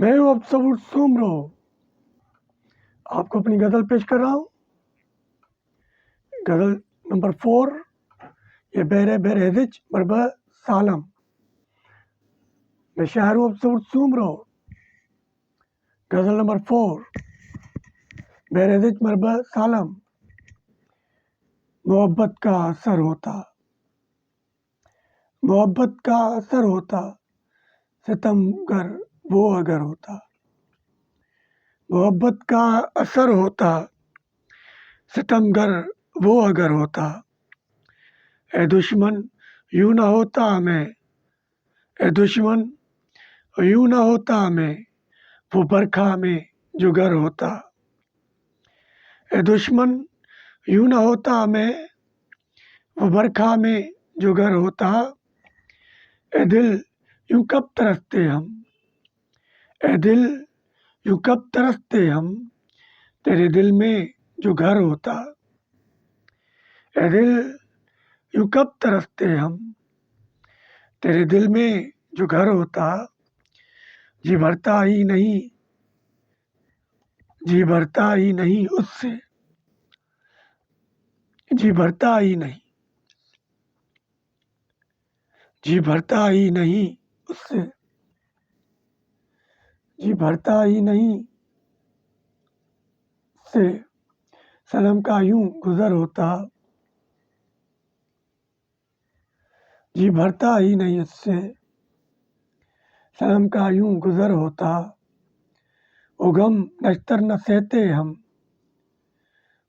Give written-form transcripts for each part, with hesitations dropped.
میں ہوں اب سبوت سومرو، آپ کو اپنی غزل پیش کر رہا ہوں۔ غزل نمبر 4، یہ بہرے بہرے ہدج مربع سالم۔ میں شاعر ہوں اب سبوت سومرو۔ غزل نمبر 4، بہرے ہدج مربع سالم۔ محبت کا اثر ہوتا، محبت کا اثر ہوتا، ستم گر وہ اگر ہوتا۔ محبت کا اثر ہوتا، ستم گر وہ اگر ہوتا۔ اے دشمن یوں نہ ہوتا میں، اے دشمن یوں نہ ہوتا میں، وہ برکھا میں جو گھر ہوتا۔ اے دشمن یوں نہ ہوتا میں، وہ برکھا میں جو گھر ہوتا۔ اے دل یوں کب ترستے ہم، اے دل یوں کب ترستے ہم، تیرے دل میں جو گھر ہوتا۔ اے دل یوں کب ترستے ہم، تیرے دل میں جو گھر ہوتا۔ جی بھرتا ہی نہیں، جی بھرتا ہی نہیں اس سے، جی بھرتا ہی نہیں، جی بھرتا ہی نہیں اس سے، جی بھرتا ہی نہیں سے۔ صنم کا یوں گزر ہوتا، جی بھرتا ہی نہیں اس سے۔ صنم کا یوں گزر ہوتا، وہ غم نشتر نہ سہتے ہم،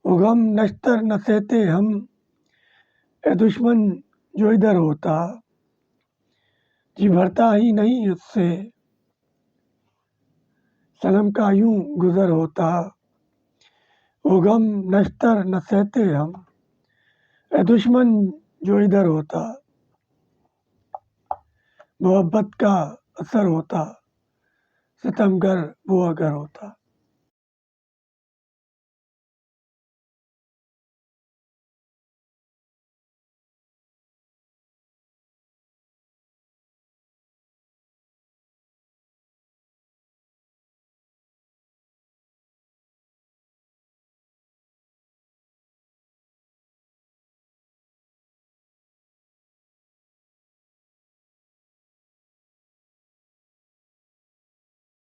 وہ غم نشتر نہ سہتے ہم، اے دشمن جو ادھر ہوتا۔ جی بھرتا ہی نہیں اس سے۔ صنم کا یوں گزر ہوتا، وہ غم نشتر نہ سہتے ہم، اے دشمن جو ادھر ہوتا۔ محبت کا اثر ہوتا، ستم گر وہ اگر ہوتا۔